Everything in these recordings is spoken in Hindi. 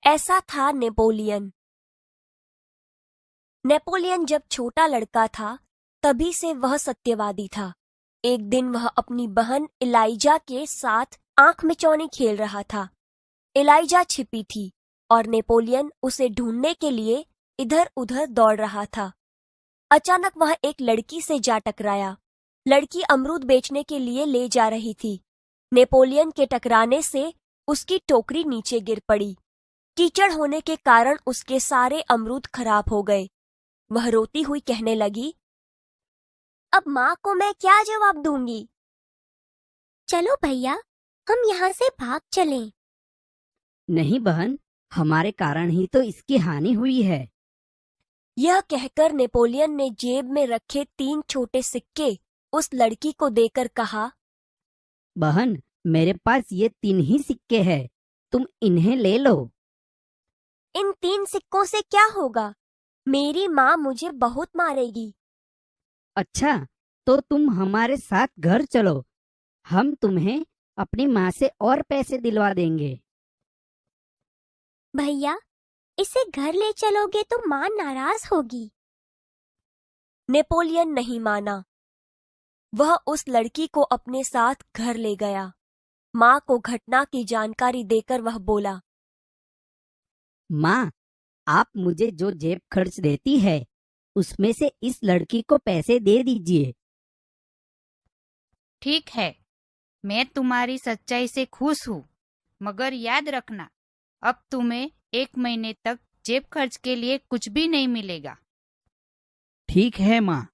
ऐसा था नेपोलियन। नेपोलियन जब छोटा लड़का था तभी से वह सत्यवादी था। एक दिन वह अपनी बहन इलाइजा के साथ आंख मिचौनी खेल रहा था। इलाइजा छिपी थी और नेपोलियन उसे ढूंढने के लिए इधर उधर दौड़ रहा था। अचानक वह एक लड़की से जा टकराया। लड़की अमरूद बेचने के लिए ले जा रही थी। नेपोलियन के टकराने से उसकी टोकरी नीचे गिर पड़ी। कीचड़ होने के कारण उसके सारे अमरूद खराब हो गए। वह रोती हुई कहने लगी, अब माँ को मैं क्या जवाब दूंगी? चलो भैया, हम यहाँ से भाग चलें। नहीं बहन, हमारे कारण ही तो इसकी हानि हुई है। यह कहकर नेपोलियन ने जेब में रखे 3 छोटे सिक्के उस लड़की को देकर कहा, बहन, मेरे पास ये 3 ही सिक्के हैं, तुम इन्हें ले लो। इन 3 सिक्कों से क्या होगा? मेरी माँ मुझे बहुत मारेगी। अच्छा, तो तुम हमारे साथ घर चलो, हम तुम्हें अपनी माँ से और पैसे दिलवा देंगे। भैया, इसे घर ले चलोगे तो माँ नाराज होगी। नेपोलियन नहीं माना। वह उस लड़की को अपने साथ घर ले गया। माँ को घटना की जानकारी देकर वह बोला, माँ, आप मुझे जो जेब खर्च देती है उसमें से इस लड़की को पैसे दे दीजिए। ठीक है, मैं तुम्हारी सच्चाई से खुश हूँ, मगर याद रखना, अब तुम्हें 1 महीने तक जेब खर्च के लिए कुछ भी नहीं मिलेगा। ठीक है माँ।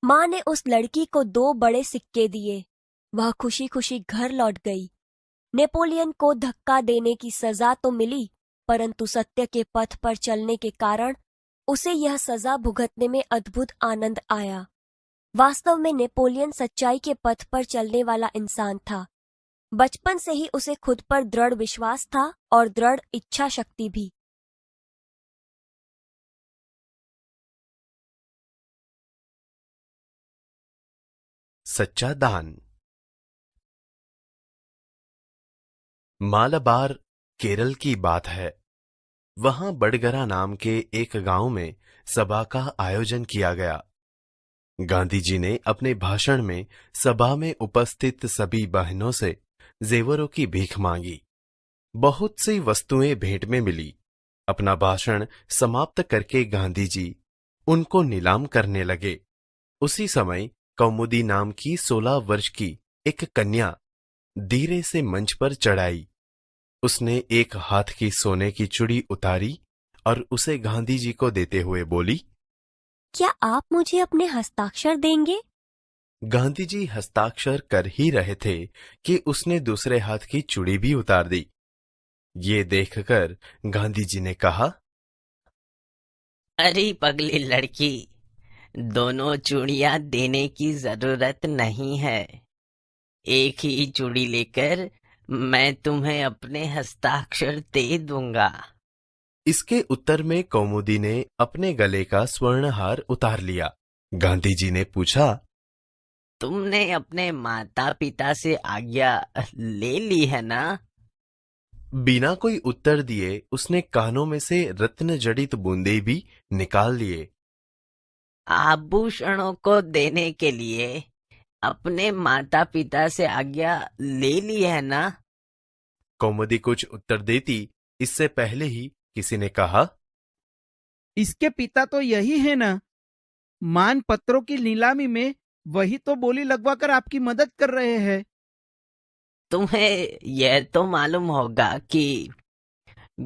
माँ ने उस लड़की को 2 बड़े सिक्के दिए। वह खुशी खुशी घर लौट गई। नेपोलियन को धक्का देने की सजा तो मिली, परंतु सत्य के पथ पर चलने के कारण उसे यह सजा भुगतने में अद्भुत आनंद आया। वास्तव में नेपोलियन सच्चाई के पथ पर चलने वाला इंसान था। बचपन से ही उसे खुद पर दृढ़ विश्वास था और दृढ़ इच्छा शक्ति भी। सच्चा दान। मालाबार केरल की बात है। वहां बडगरा नाम के एक गांव में सभा का आयोजन किया गया। गांधी जी ने अपने भाषण में सभा में उपस्थित सभी बहनों से जेवरों की भीख मांगी। बहुत सी वस्तुएं भेंट में मिली। अपना भाषण समाप्त करके गांधी जी उनको नीलाम करने लगे। उसी समय कौमुदी नाम की 16 वर्ष की एक कन्या धीरे से मंच पर चढ़ाई। उसने एक हाथ की सोने की चूड़ी उतारी और उसे गांधी जी को देते हुए बोली, क्या आप मुझे अपने हस्ताक्षर देंगे? गांधी जी हस्ताक्षर कर ही रहे थे कि उसने दूसरे हाथ की चूड़ी भी उतार दी। ये देखकर गांधी जी ने कहा, अरे पगली लड़की, दोनों चूड़ियां देने की जरूरत नहीं है। एक ही चूड़ी लेकर मैं तुम्हें अपने हस्ताक्षर दे दूंगा। इसके उत्तर में कौमुदी ने अपने गले का स्वर्णहार उतार लिया। गांधी जी ने पूछा, तुमने अपने माता पिता से आज्ञा ले ली है ना? बिना कोई उत्तर दिए उसने कानों में से रत्न जड़ित बूंदे भी निकाल लिए। आभूषणों को देने के लिए अपने माता पिता से आज्ञा ले ली है ना? कौमुदी कुछ उत्तर देती इससे पहले ही किसी ने कहा, इसके पिता तो यही है ना? मान पत्रों की नीलामी में वही तो बोली लगवाकर आपकी मदद कर रहे हैं। तुम्हें यह तो मालूम होगा कि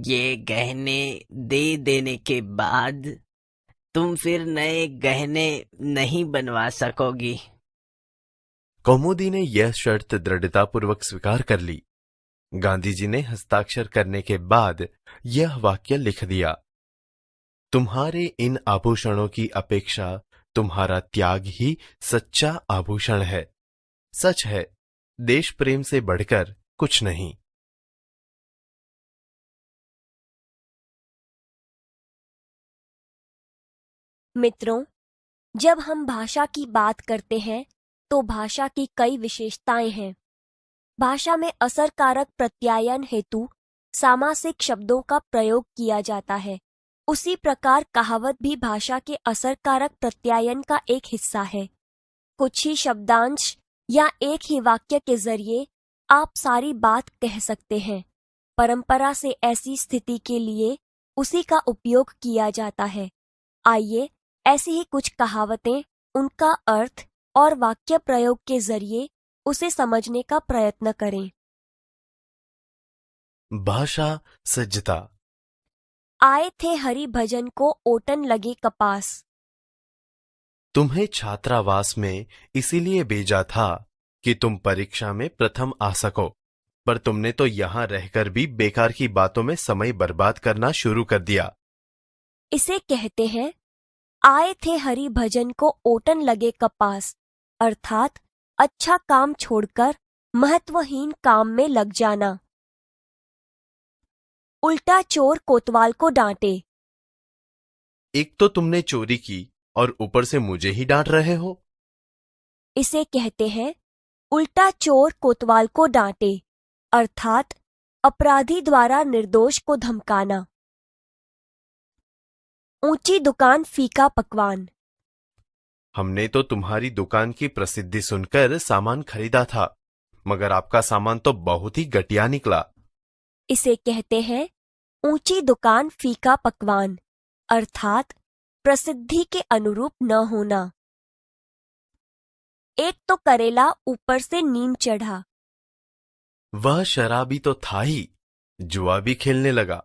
ये गहने दे देने के बाद तुम फिर नए गहने नहीं बनवा सकोगी। कौमुदी ने यह शर्त दृढ़तापूर्वक स्वीकार कर ली। गांधी जी ने हस्ताक्षर करने के बाद यह वाक्य लिख दिया, तुम्हारे इन आभूषणों की अपेक्षा तुम्हारा त्याग ही सच्चा आभूषण है। सच है, देश प्रेम से बढ़कर कुछ नहीं। मित्रों, जब हम भाषा की बात करते हैं तो भाषा की कई विशेषताएं हैं। भाषा में असरकारक प्रत्यायन हेतु सामासिक शब्दों का प्रयोग किया जाता है। उसी प्रकार कहावत भी भाषा के असरकारक प्रत्यायन का एक हिस्सा है। कुछ ही शब्दांश या एक ही वाक्य के जरिए आप सारी बात कह सकते हैं। परंपरा से ऐसी स्थिति के लिए उसी का उपयोग किया जाता है। आइए ऐसी ही कुछ कहावतें, उनका अर्थ और वाक्य प्रयोग के जरिए उसे समझने का प्रयत्न करें। भाषा सज्जता। आए थे हरि भजन को ओटन लगे कपास। तुम्हें छात्रावास में इसीलिए भेजा था कि तुम परीक्षा में प्रथम आ सको, पर तुमने तो यहां रहकर भी बेकार की बातों में समय बर्बाद करना शुरू कर दिया। इसे कहते हैं आए थे हरि भजन को ओटन लगे कपास, अर्थात अच्छा काम छोड़कर महत्वहीन काम में लग जाना। उल्टा चोर कोतवाल को डांटे। एक तो तुमने चोरी की और ऊपर से मुझे ही डांट रहे हो। इसे कहते हैं उल्टा चोर कोतवाल को डांटे, अर्थात अपराधी द्वारा निर्दोष को धमकाना। ऊंची दुकान फीका पकवान। हमने तो तुम्हारी दुकान की प्रसिद्धि सुनकर सामान खरीदा था, मगर आपका सामान तो बहुत ही घटिया निकला। इसे कहते हैं ऊंची दुकान फीका पकवान, अर्थात प्रसिद्धि के अनुरूप न होना। एक तो करेला ऊपर से नीम चढ़ा। वह शराबी तो था ही, जुआ भी खेलने लगा।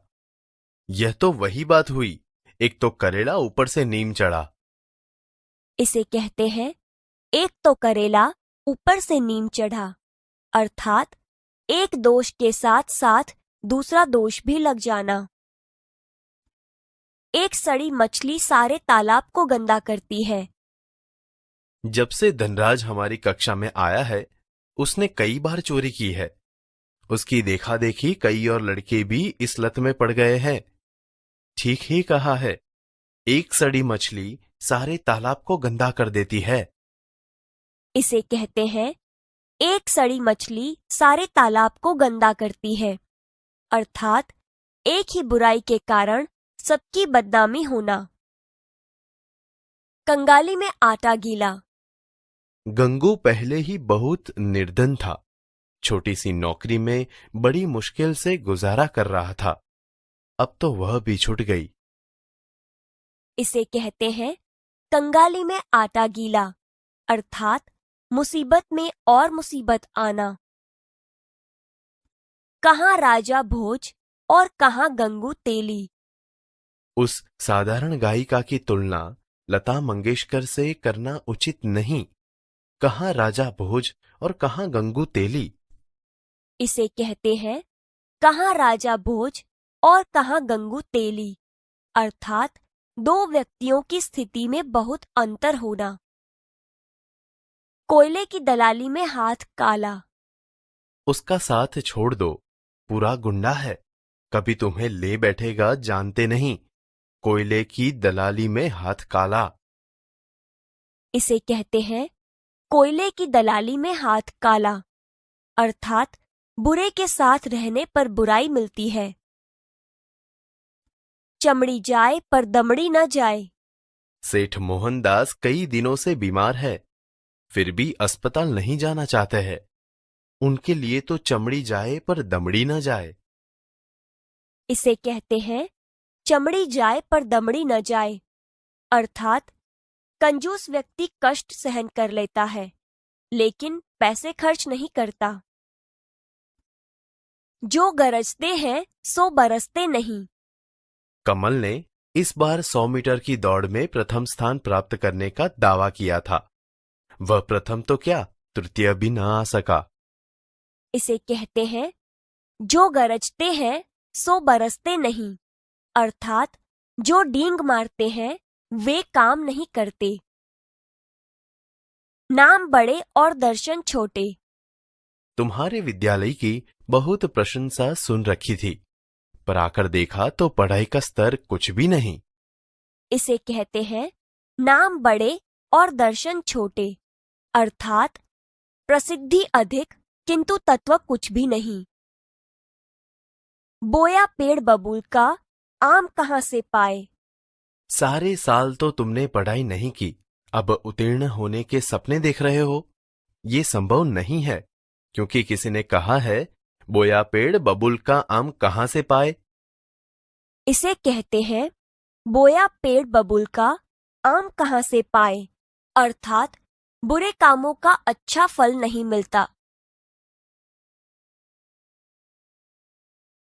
यह तो वही बात हुई, एक तो करेला ऊपर से नीम चढ़ा। इसे कहते हैं एक तो करेला ऊपर से नीम चढ़ा, अर्थात एक दोष के साथ साथ दूसरा दोष भी लग जाना। एक सड़ी मछली सारे तालाब को गंदा करती है। जब से धनराज हमारी कक्षा में आया है, उसने कई बार चोरी की है। उसकी देखा देखी कई और लड़के भी इस लत में पड़ गए हैं। ठीक ही कहा है, एक सड़ी मछली सारे तालाब को गंदा कर देती है। इसे कहते हैं एक सड़ी मछली सारे तालाब को गंदा करती है, अर्थात एक ही बुराई के कारण सबकी बदनामी होना। कंगाली में आटा गीला। गंगू पहले ही बहुत निर्धन था। छोटी सी नौकरी में बड़ी मुश्किल से गुजारा कर रहा था। अब तो वह भी छूट गई। इसे कहते हैं कंगाली में आटा गीला, अर्थात मुसीबत में और मुसीबत आना। कहाँ राजा भोज और कहाँ गंगू तेली। उस साधारण गायिका की तुलना लता मंगेशकर से करना उचित नहीं। कहाँ राजा भोज और कहाँ गंगू तेली। इसे कहते हैं कहाँ राजा भोज और कहाँ गंगू तेली, अर्थात दो व्यक्तियों की स्थिति में बहुत अंतर होना। कोयले की दलाली में हाथ काला। उसका साथ छोड़ दो, पूरा गुंडा है, कभी तुम्हें ले बैठेगा जानते नहीं। कोयले की दलाली में हाथ काला। इसे कहते हैं कोयले की दलाली में हाथ काला, अर्थात बुरे के साथ रहने पर बुराई मिलती है। चमड़ी जाए पर दमड़ी न जाए। सेठ मोहनदास कई दिनों से बीमार है, फिर भी अस्पताल नहीं जाना चाहते हैं। उनके लिए तो चमड़ी जाए पर दमड़ी न जाए। इसे कहते हैं चमड़ी जाए पर दमड़ी न जाए, अर्थात कंजूस व्यक्ति कष्ट सहन कर लेता है, लेकिन पैसे खर्च नहीं करता। जो गरजते हैं सो बरसते नहीं। कमल ने इस बार 100 मीटर की दौड़ में प्रथम स्थान प्राप्त करने का दावा किया था। वह प्रथम तो क्या, तृतीय भी न आ सका। इसे कहते हैं जो गरजते हैं सो बरसते नहीं, अर्थात जो डींग मारते हैं वे काम नहीं करते। नाम बड़े और दर्शन छोटे। तुम्हारे विद्यालय की बहुत प्रशंसा सुन रखी थी, पर आकर देखा तो पढ़ाई का स्तर कुछ भी नहीं। इसे कहते हैं नाम बड़े और दर्शन छोटे, अर्थात प्रसिद्धि अधिक किंतु तत्व कुछ भी नहीं। बोया पेड़ बबूल का आम कहाँ से पाए। सारे साल तो तुमने पढ़ाई नहीं की, अब उत्तीर्ण होने के सपने देख रहे हो। ये संभव नहीं है, क्योंकि किसी ने कहा है, बोया पेड़ बबूल का आम कहाँ से पाए। इसे कहते हैं बोया पेड़ बबूल का आम कहाँ से पाए, अर्थात बुरे कामों का अच्छा फल नहीं मिलता।